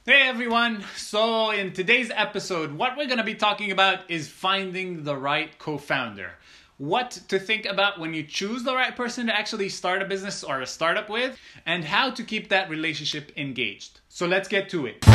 Hey everyone! So in today's episode, what we're going to be talking about is finding the right co-founder. What to think about when you choose the right person to actually start a business or a startup with, and how to keep that relationship engaged. So let's get to it.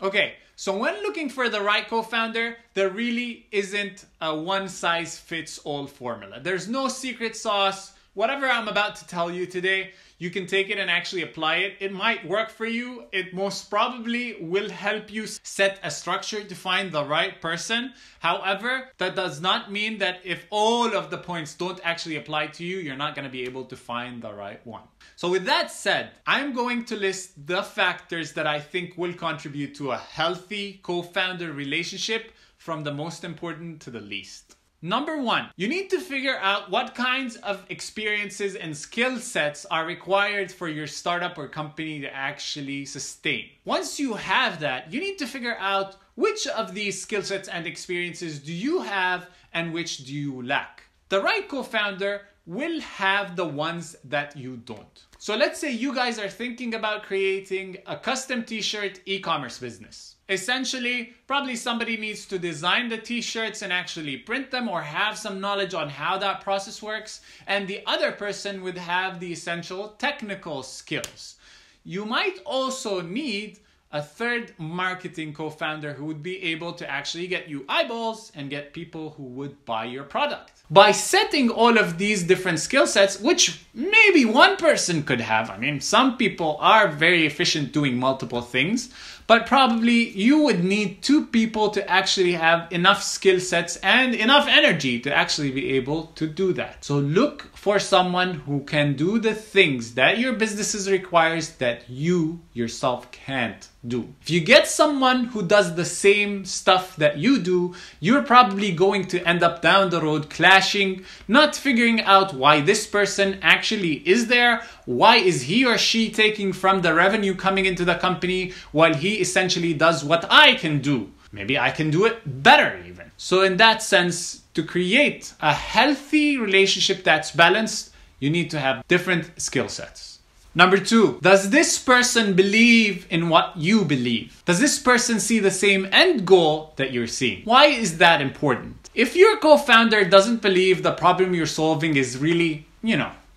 Okay, so when looking for the right co-founder, there really isn't a one-size-fits-all formula. There's no secret sauce. Whatever I'm about to tell you today, you can take it and actually apply it. It might work for you. It most probably will help you set a structure to find the right person. However, that does not mean that if all of the points don't actually apply to you, you're not going to be able to find the right one. So with that said, I'm going to list the factors that I think will contribute to a healthy co-founder relationship from the most important to the least. Number one, you need to figure out what kinds of experiences and skill sets are required for your startup or company to actually sustain. Once you have that, you need to figure out which of these skill sets and experiences do you have and which do you lack. The right co-founder will have the ones that you don't. So let's say you guys are thinking about creating a custom t-shirt e-commerce business. Essentially, probably somebody needs to design the t-shirts and actually print them or have some knowledge on how that process works. And the other person would have the essential technical skills. You might also need a third marketing co-founder who would be able to actually get you eyeballs and get people who would buy your product. By setting all of these different skill sets, which maybe one person could have, I mean, some people are very efficient doing multiple things, but probably you would need two people to actually have enough skill sets and enough energy to actually be able to do that. So look for someone who can do the things that your business requires that you yourself can't do. If you get someone who does the same stuff that you do, you're probably going to end up down the road clashing, not figuring out why this person actually is there, why is he or she taking from the revenue coming into the company while he essentially does what I can do. Maybe I can do it better even. So in that sense, to create a healthy relationship that's balanced, you need to have different skill sets. Number two, does this person believe in what you believe? Does this person see the same end goal that you're seeing? Why is that important? If your co-founder doesn't believe the problem you're solving is really,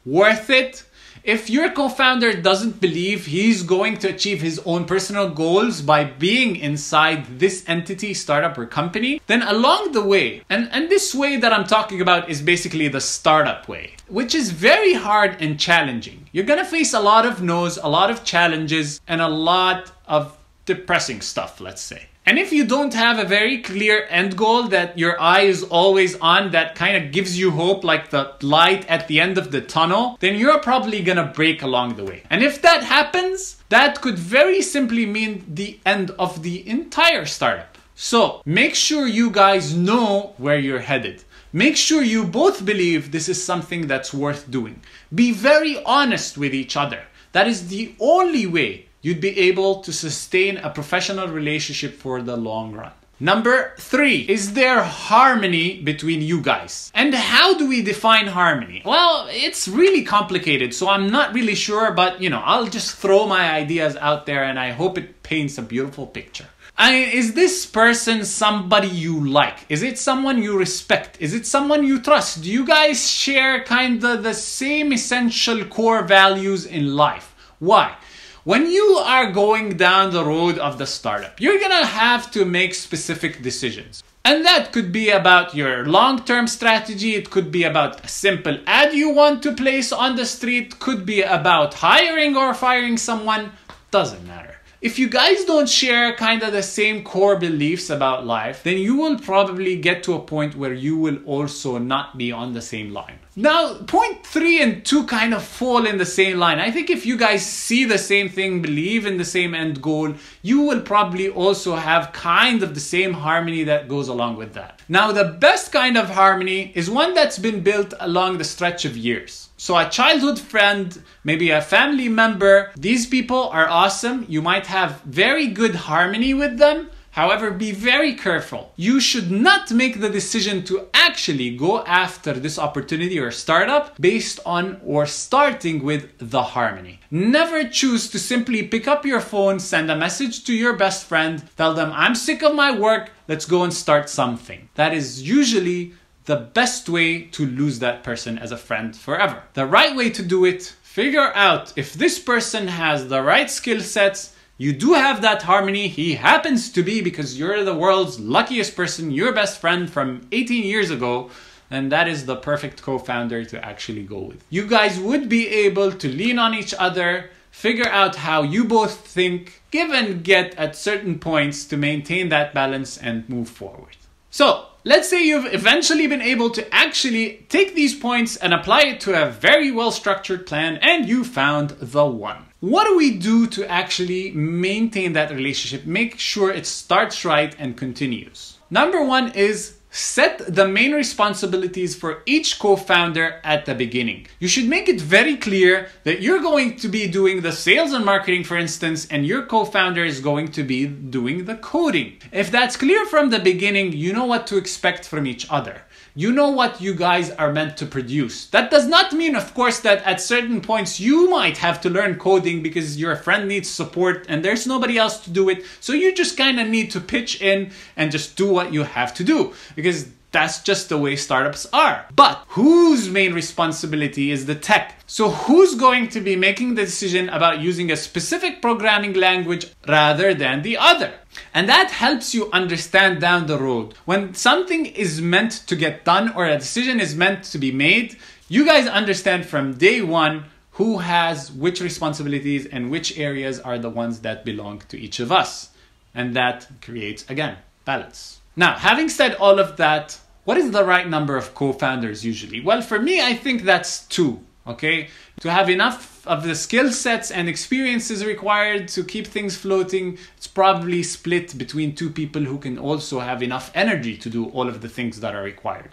worth it, if your co-founder doesn't believe he's going to achieve his own personal goals by being inside this entity, startup, or company, then along the way, and this way that I'm talking about is basically the startup way, which is very hard and challenging. You're gonna face a lot of no's, a lot of challenges, and a lot of depressing stuff, let's say. And if you don't have a very clear end goal that your eye is always on, that kind of gives you hope, like the light at the end of the tunnel, then you're probably gonna break along the way. And if that happens, that could very simply mean the end of the entire startup. So make sure you guys know where you're headed. Make sure you both believe this is something that's worth doing. Be very honest with each other. That is the only way you'd be able to sustain a professional relationship for the long run. Number three, is there harmony between you guys? And how do we define harmony? Well, it's really complicated, so I'm not really sure, but I'll just throw my ideas out there and I hope it paints a beautiful picture. Is this person somebody you like? Is it someone you respect? Is it someone you trust? Do you guys share kind of the same essential core values in life? Why? When you are going down the road of the startup, you're gonna have to make specific decisions. And that could be about your long-term strategy. It could be about a simple ad you want to place on the street. Could be about hiring or firing someone. Doesn't matter. If you guys don't share kind of the same core beliefs about life, then you will probably get to a point where you will also not be on the same line. Now, point 3 and 2 kind of fall in the same line. I think if you guys see the same thing, believe in the same end goal, you will probably also have kind of the same harmony that goes along with that. Now, the best kind of harmony is one that's been built along the stretch of years. So a childhood friend, maybe a family member, these people are awesome. You might have very good harmony with them, However, be very careful. You should not make the decision to actually go after this opportunity or startup based on or starting with the harmony. Never choose to simply pick up your phone, send a message to your best friend, tell them, I'm sick of my work, let's go and start something. That is usually the best way to lose that person as a friend forever. The right way to do it, figure out if this person has the right skill sets. You do have that harmony. He happens to be, because you're the world's luckiest person, your best friend from 18 years ago, and that is the perfect co-founder to actually go with. You guys would be able to lean on each other, figure out how you both think, give and get at certain points to maintain that balance and move forward. So, let's say you've eventually been able to actually take these points and apply it to a very well-structured plan, and you found the one. What do we do to actually maintain that relationship? Make sure it starts right and continues. Number one is set the main responsibilities for each co-founder at the beginning. You should make it very clear that you're going to be doing the sales and marketing, for instance, and your co-founder is going to be doing the coding. If that's clear from the beginning, you know what to expect from each other. You know what you guys are meant to produce. That does not mean, of course, that at certain points you might have to learn coding because your friend needs support and there's nobody else to do it. So you just kind of need to pitch in and just do what you have to do, because that's just the way startups are. But whose main responsibility is the tech? So who's going to be making the decision about using a specific programming language rather than the other? And that helps you understand down the road. When something is meant to get done or a decision is meant to be made, you guys understand from day one who has which responsibilities and which areas are the ones that belong to each of us. And that creates, again, balance. Now, having said all of that, what is the right number of co-founders usually? Well, for me, I think that's 2, okay? To have enough of the skill sets and experiences required to keep things floating, it's probably split between 2 people who can also have enough energy to do all of the things that are required.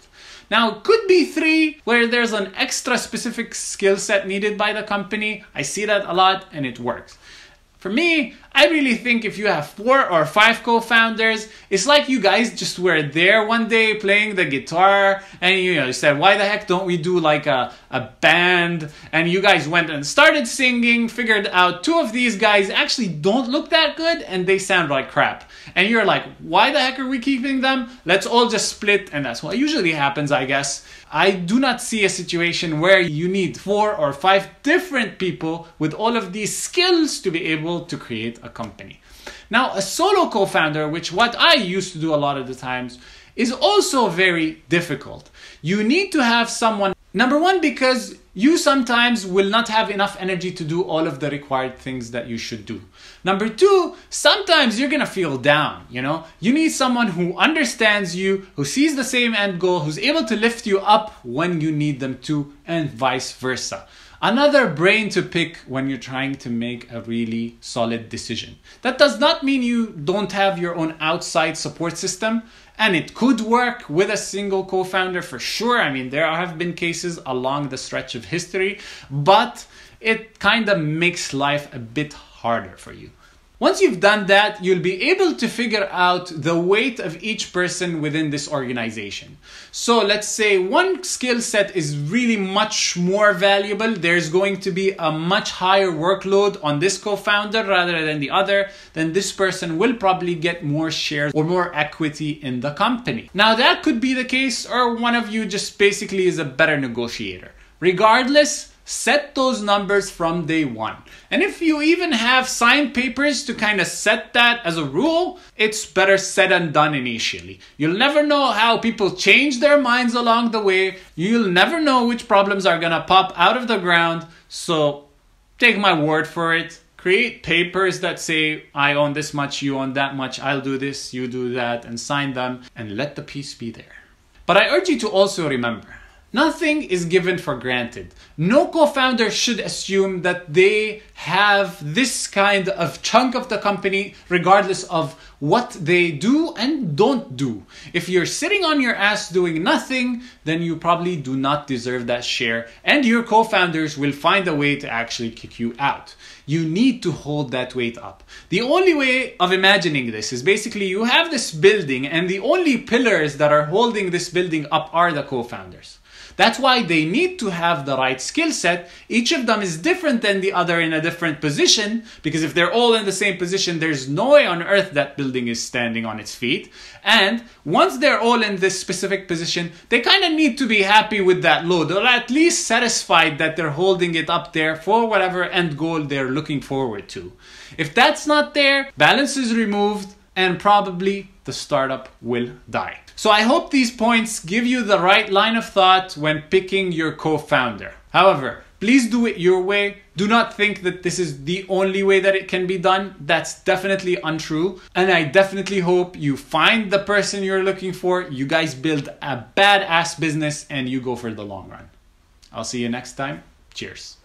Now, could be 3, where there's an extra specific skill set needed by the company. I see that a lot and it works. For me, I really think if you have 4 or 5 co-founders, it's like you guys just were there one day playing the guitar and you said, why the heck don't we do like a band? And you guys went and started singing, figured out 2 of these guys actually don't look that good and they sound like crap. And you're like, why the heck are we keeping them? Let's all just split. And that's what usually happens, I guess. I do not see a situation where you need 4 or 5 different people with all of these skills to be able to create a company. Now, a solo co-founder, which what I used to do a lot of the times, is also very difficult. You need to have someone, number one, because you sometimes will not have enough energy to do all of the required things that you should do. Number 2, sometimes you're gonna feel down, You need someone who understands you, who sees the same end goal, who's able to lift you up when you need them to, and vice versa. Another brain to pick when you're trying to make a really solid decision. That does not mean you don't have your own outside support system, and it could work with a single co-founder for sure. I mean, there have been cases along the stretch of history, but it kind of makes life a bit harder for you. Once you've done that, you'll be able to figure out the weight of each person within this organization. So let's say one skill set is really much more valuable. There's going to be a much higher workload on this co-founder rather than the other. Then this person will probably get more shares or more equity in the company. Now that could be the case, or one of you just basically is a better negotiator. Regardless, set those numbers from day one. And if you even have signed papers to kind of set that as a rule, it's better said than done initially. You'll never know how people change their minds along the way. You'll never know which problems are gonna pop out of the ground. So take my word for it. Create papers that say, I own this much, you own that much, I'll do this, you do that, and sign them, and let the peace be there. But I urge you to also remember Nothing is given for granted. No co-founder should assume that they have this kind of chunk of the company regardless of what they do and don't do. If you're sitting on your ass doing nothing, then you probably do not deserve that share, and your co-founders will find a way to actually kick you out. You need to hold that weight up. The only way of imagining this is basically you have this building and the only pillars that are holding this building up are the co-founders. That's why they need to have the right skill set. Each of them is different than the other in a different position, because if they're all in the same position, there's no way on earth that building is standing on its feet. And once they're all in this specific position, they kind of need to be happy with that load, or at least satisfied that they're holding it up there for whatever end goal they're looking forward to. If that's not there, balance is removed, and probably the startup will die. So I hope these points give you the right line of thought when picking your co-founder. However, please do it your way. Do not think that this is the only way that it can be done. That's definitely untrue. And I definitely hope you find the person you're looking for, you guys build a badass business, and you go for the long run. I'll see you next time. Cheers.